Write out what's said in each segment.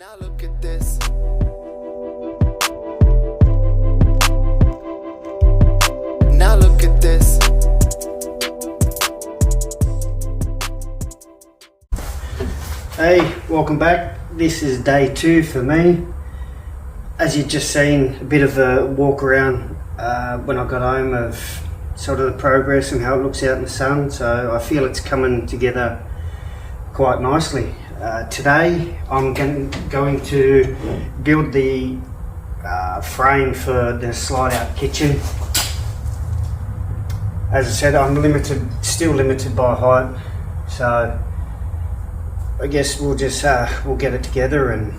Now look at this. Now look at this. Hey, welcome back. This is day 2 for me. As you've just seen, a bit of a walk around when I got home of sort of the progress and how it looks out in the sun. So I feel it's coming together quite nicely. Today I'm going to build the frame for the slide out kitchen. As I said, I'm still limited by height, so I guess we'll just we'll get it together and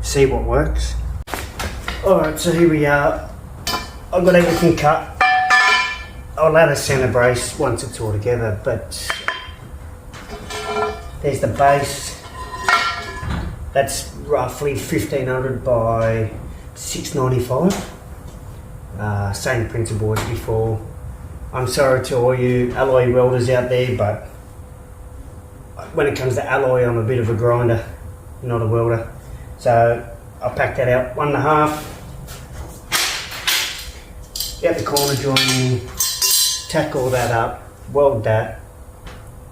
see what works. Alright, so here we are. I've got everything cut. I'll add a centre brace once it's all together, but there's the base. That's roughly 1500 by 695. Same principle as before. I'm sorry to all you alloy welders out there, but when it comes to alloy, I'm a bit of a grinder, not a welder. So I'll pack that out 1.5. Get the corner joining, tack all that up, weld that,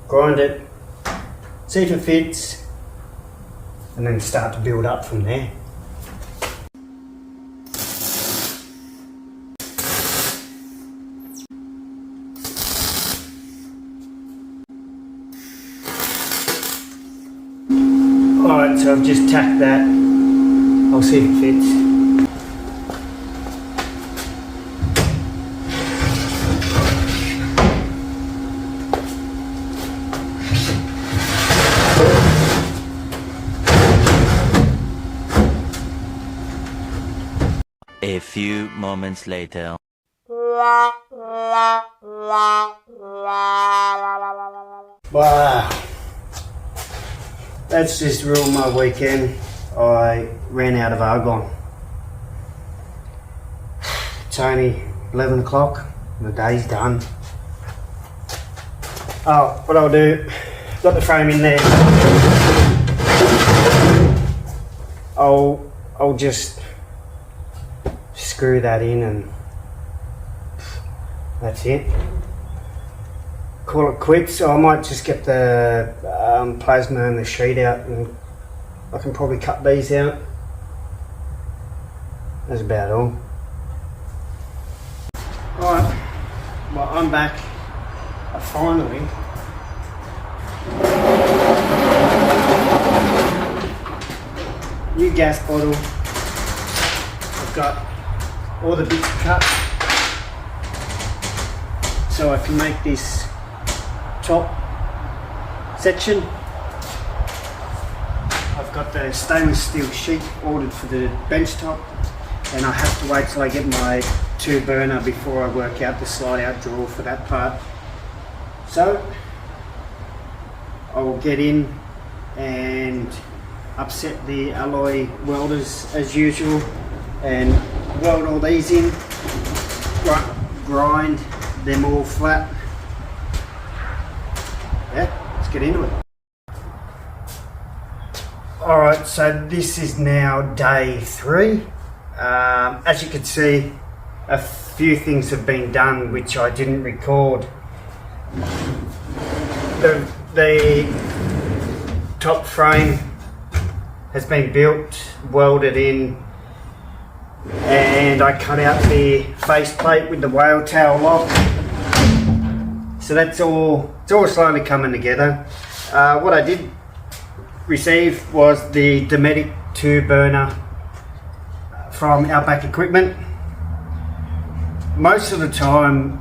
grind it, see if it fits, and then start to build up from there. Alright, so I've just tacked that. I'll see if it fits. A few moments later. Wow. That's just ruined my weekend. I ran out of argon. It's only 11 o'clock and the day's done. Oh, what I'll do, got the frame in there. I'll just screw that in and that's it. Call it quits. So I might just get the plasma and the sheet out, and I can probably cut these out. That's about all. Alright, well I'm back. Finally. New gas bottle. I've got all the bits cut so I can make this top section. I've got the stainless steel sheet ordered for the bench top, and I have to wait till I get my 2 burner before I work out the slide out drawer for that part. So I will get in and upset the alloy welders as usual and weld all these in, grind them all flat. Yeah, let's get into it. Alright, so this is now day 3. As you can see, a few things have been done which I didn't record. The top frame has been built, welded in, and I cut out the faceplate with the whale tail lock. So it's all slowly coming together. What I did receive was the Dometic 2 burner from Outback Equipment. Most of the time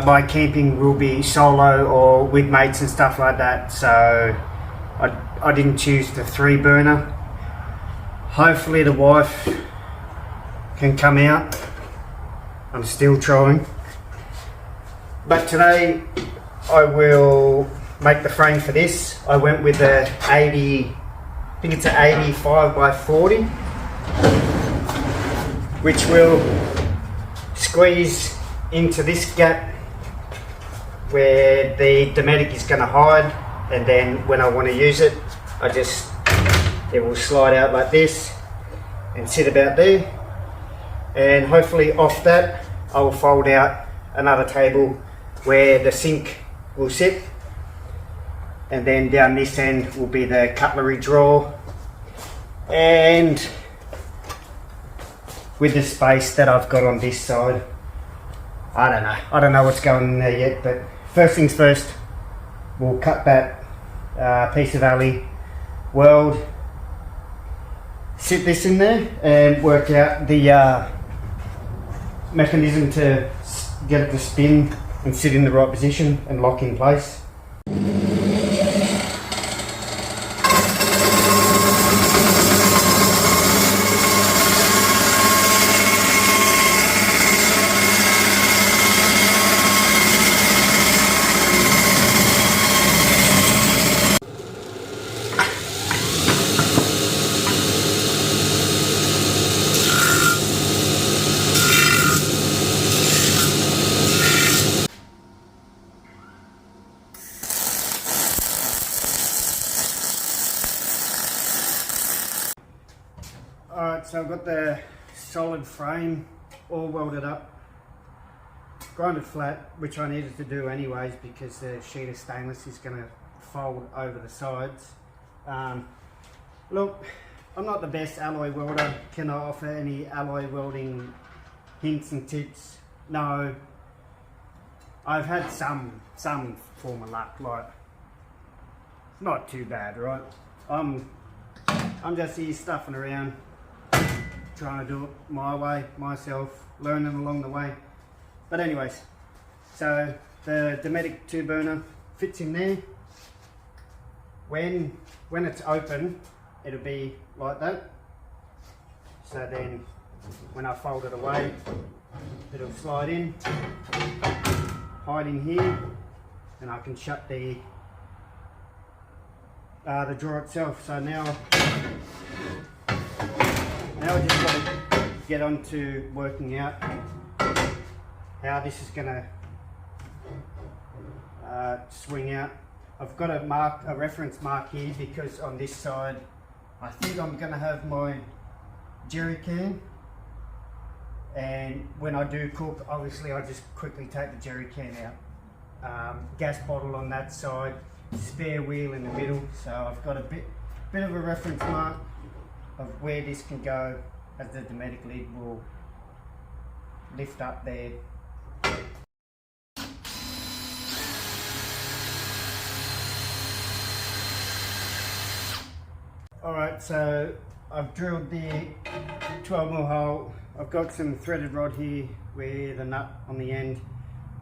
my camping will be solo or with mates and stuff like that, so I didn't choose the 3 burner. Hopefully the wife can come out. I'm still trying. But today I will make the frame for this. I went with a 80, I think it's an 85 by 40, which will squeeze into this gap where the Dometic is going to hide, and then when I want to use it, I just it will slide out like this and sit about there, and hopefully off that I will fold out another table where the sink will sit, and then down this end will be the cutlery drawer, and with the space that I've got on this side, I don't know what's going in there yet, but first things first, we'll cut that piece of alley, weld, sit this in there and work out the mechanism to get it to spin and sit in the right position and lock in place. Alright, so I've got the solid frame all welded up, grinded flat, which I needed to do anyways because the sheet of stainless is going to fold over the sides. Look, I'm not the best alloy welder. Can I offer any alloy welding hints and tips? No. I've had some form of luck, like, not too bad, right? I'm just here stuffing around, trying to do it my way, myself, learning along the way. But anyways, so the Dometic 2 burner fits in there. When it's open, it'll be like that. So then when I fold it away, it'll slide in, hide in here, and I can shut the drawer itself. So now I just got to get on to working out how this is going to swing out. I've got a reference mark here because on this side I think I'm going to have my jerry can, and when I do cook, obviously I just quickly take the jerry can out. Gas bottle on that side, spare wheel in the middle, so I've got a bit of a reference mark of where this can go as the Dometic lid will lift up there. Alright, so I've drilled the 12mm hole. I've got some threaded rod here with a nut on the end.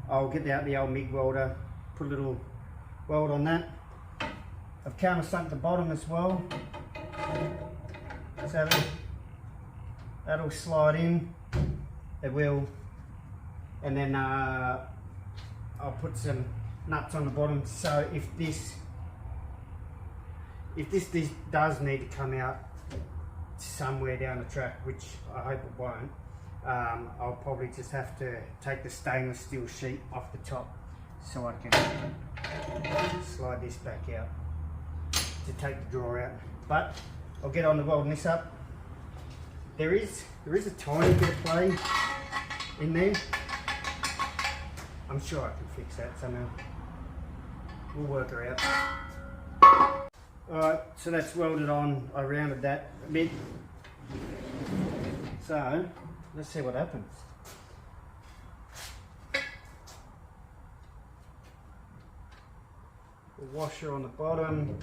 I'll get out the old MIG welder, put a little weld on that. I've countersunk the bottom as well, so that'll slide in, it will, and then I'll put some nuts on the bottom, so if this does need to come out somewhere down the track, which I hope it won't, I'll probably just have to take the stainless steel sheet off the top so I can slide this back out to take the drawer out. But I'll get on to welding this up. There is a tiny bit of play in there. I'm sure I can fix that somehow. We'll work her out. Alright, so that's welded on. I rounded that a bit. So, let's see what happens. The washer on the bottom.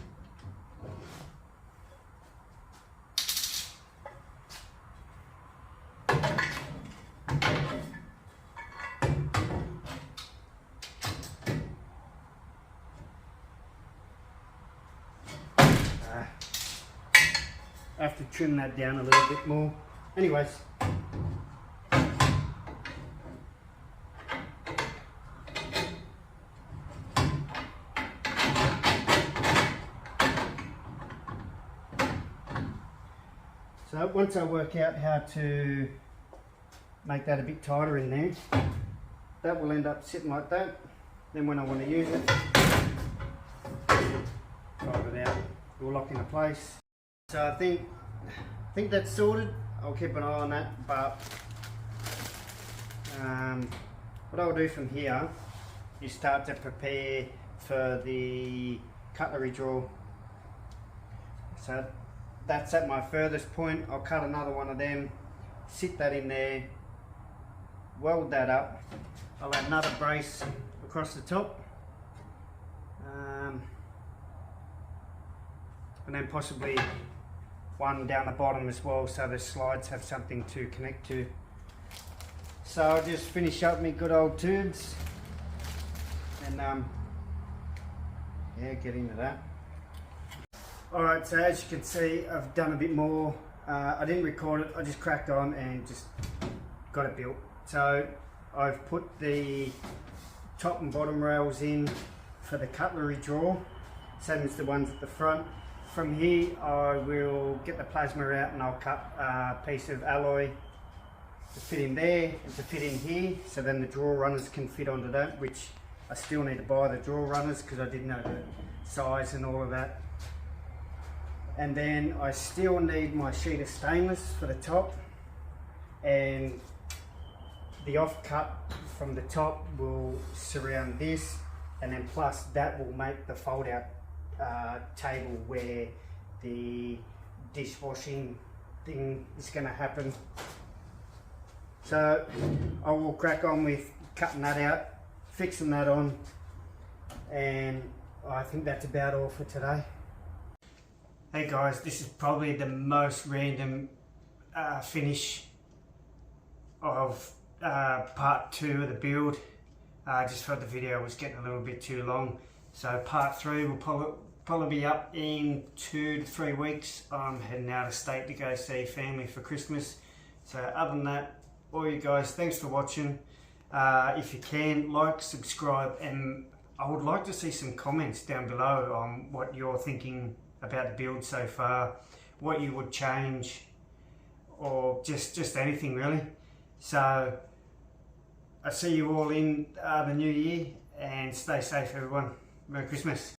I have to trim that down a little bit more. Anyways. So once I work out how to make that a bit tighter in there, that will end up sitting like that. Then when I want to use it, fold it out, it will lock into place. So I think that's sorted. I'll keep an eye on that, but what I'll do from here is start to prepare for the cutlery drawer. So that's at my furthest point. I'll cut another one of them, sit that in there, weld that up. I'll add another brace across the top, and then possibly one down the bottom as well, so the slides have something to connect to. So I'll just finish up my good old tubes and yeah, get into that. Alright, so as you can see, I've done a bit more. I didn't record it, I just cracked on and just got it built. So I've put the top and bottom rails in for the cutlery drawer, same as the ones at the front. From here I will get the plasma out and I'll cut a piece of alloy to fit in there and to fit in here, so then the drawer runners can fit onto that, which I still need to buy the drawer runners because I didn't know the size and all of that. And then I still need my sheet of stainless for the top, and the offcut from the top will surround this, and then plus that will make the fold out table where the dishwashing thing is going to happen. So I will crack on with cutting that out, fixing that on, and I think that's about all for today. Hey guys, this is probably the most random finish of part 2 of the build. I just felt the video was getting a little bit too long, so part 3 will probably be up in 2 to 3 weeks. I'm heading out of state to go see family for Christmas. So other than that, all you guys, thanks for watching. If you can, like, subscribe, and I would like to see some comments down below on what you're thinking about the build so far, what you would change, or just anything really. So I see you all in the new year, and stay safe everyone. Merry Christmas.